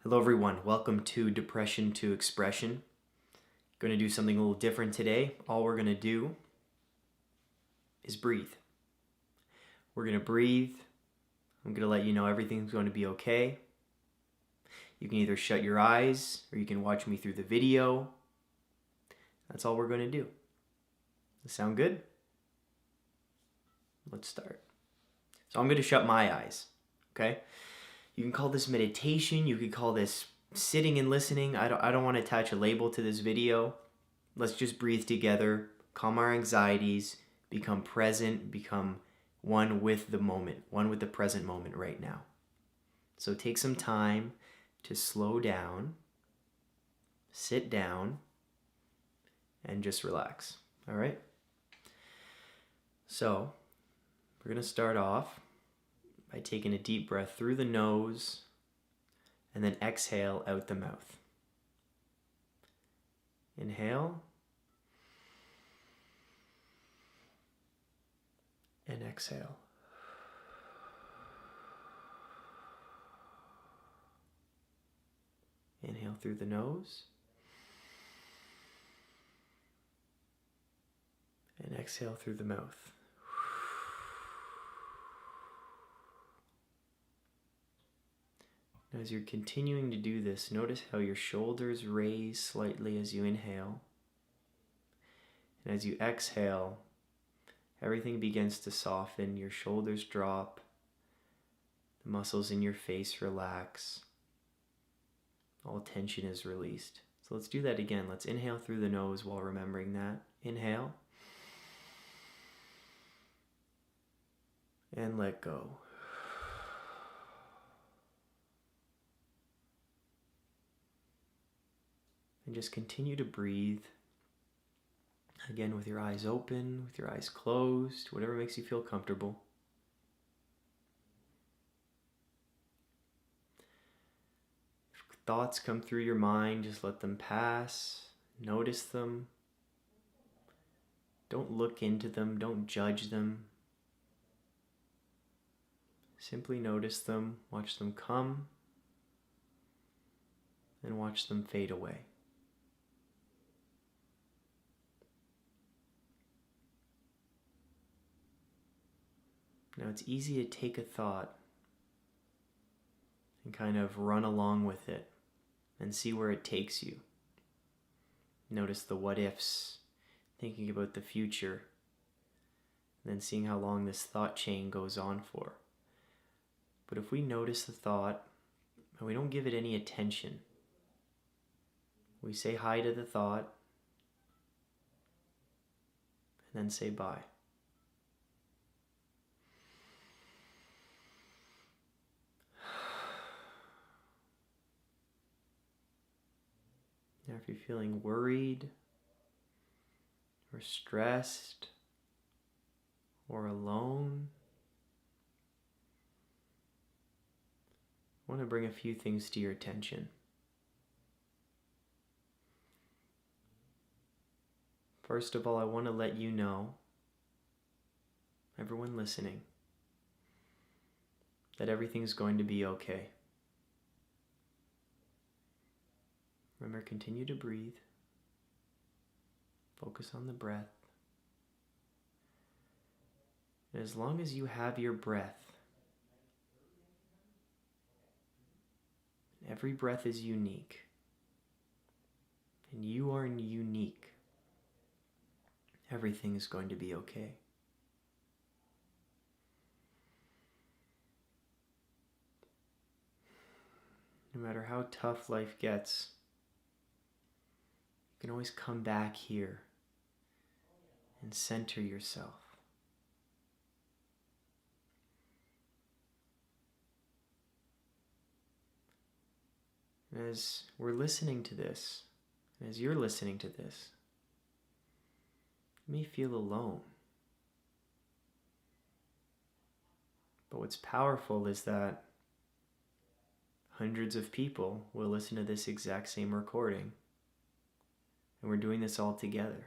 Hello everyone, welcome to Depression to Expression. Going to do something a little different today. All we're going to do is breathe. We're going to breathe. I'm going to let you know everything's going to be okay. You can either shut your eyes or you can watch me through the video. That's all we're going to do. Does that sound good? Let's start. So I'm going to shut my eyes, okay? You can call this meditation, you could call this sitting and listening. I don't want to attach a label to this video. Let's just breathe together, calm our anxieties, become present, become one with the moment, one with the present moment right now. So take some time to slow down, sit down, and just relax, all right? So we're going to start off by taking a deep breath through the nose and then exhale out the mouth. Inhale and exhale. Inhale through the nose and exhale through the mouth. Now, as you're continuing to do this, notice how your shoulders raise slightly as you inhale. And as you exhale, everything begins to soften. Your shoulders drop. The muscles in your face relax. All tension is released. So let's do that again. Let's inhale through the nose while remembering that. Inhale. And let go. And just continue to breathe. Again, with your eyes open, with your eyes closed, whatever makes you feel comfortable. If thoughts come through your mind, just let them pass. Notice them. Don't look into them. Don't judge them. Simply notice them. Watch them come. And watch them fade away. Now it's easy to take a thought and kind of run along with it and see where it takes you. Notice the what ifs, thinking about the future, and then seeing how long this thought chain goes on for. But if we notice the thought and we don't give it any attention, we say hi to the thought and then say bye. Now, if you're feeling worried or stressed or alone, I want to bring a few things to your attention. First of all, I want to let you know, everyone listening, that everything's going to be okay. Remember, continue to breathe. Focus on the breath. And as long as you have your breath, every breath is unique. And you are unique. Everything is going to be okay. No matter how tough life gets, you can always come back here and center yourself. And as we're listening to this, and as you're listening to this, you may feel alone. But what's powerful is that hundreds of people will listen to this exact same recording. And we're doing this all together.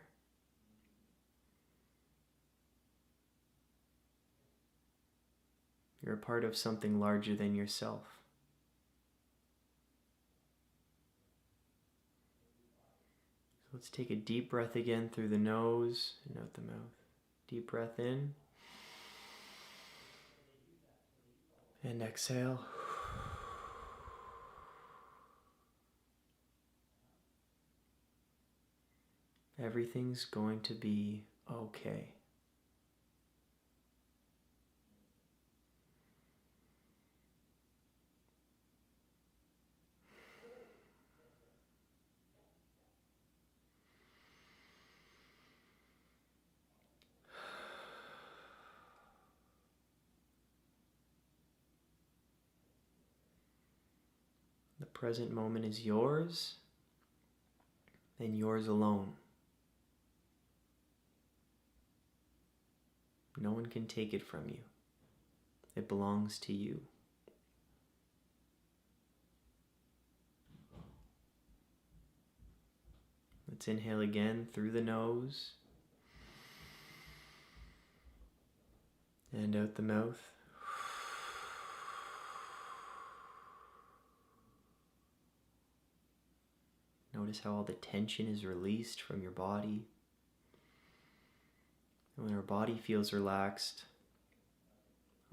You're a part of something larger than yourself. Let's take a deep breath again through the nose and out the mouth. Deep breath in. And exhale. Everything's going to be okay. The present moment is yours and yours alone. No one can take it from you. It belongs to you. Let's inhale again through the nose and out the mouth. Notice how all the tension is released from your body. And when our body feels relaxed,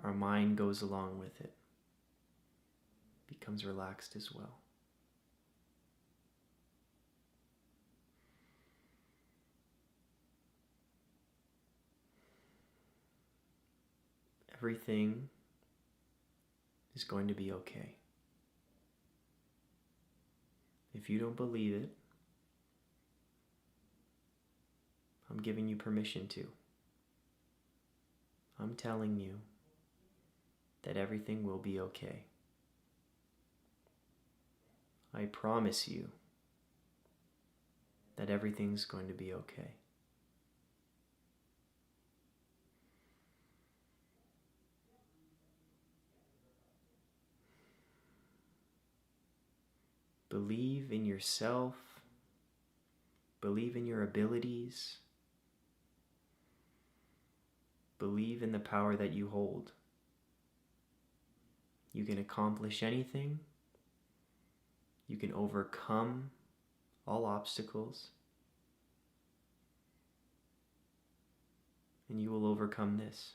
our mind goes along with it. Becomes relaxed as well. Everything is going to be okay. If you don't believe it, I'm giving you permission to. I'm telling you that everything will be okay. I promise you that everything's going to be okay. Believe in yourself. Believe in your abilities. Believe in the power that you hold. You can accomplish anything. You can overcome all obstacles. And you will overcome this.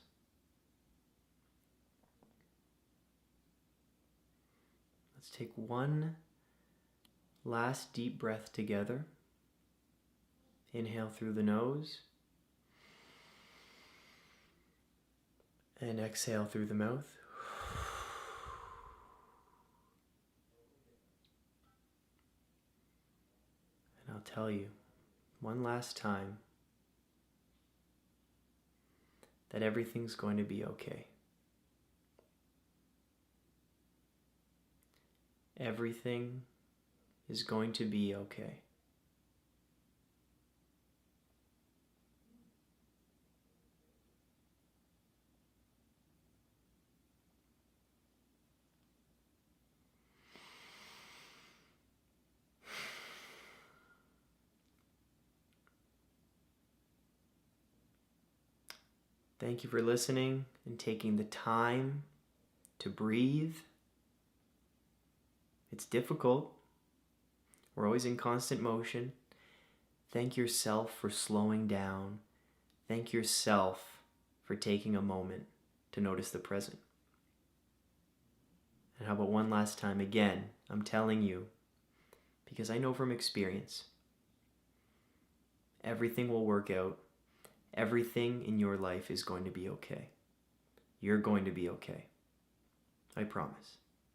Let's take one last deep breath together. Inhale through the nose. And exhale through the mouth. And I'll tell you one last time that everything's going to be okay. Everything is going to be okay. Thank you for listening and taking the time to breathe. It's difficult. We're always in constant motion. Thank yourself for slowing down. Thank yourself for taking a moment to notice the present. And how about one last time again? I'm telling you, because I know from experience, everything will work out. Everything in your life is going to be okay. You're going to be okay. I promise.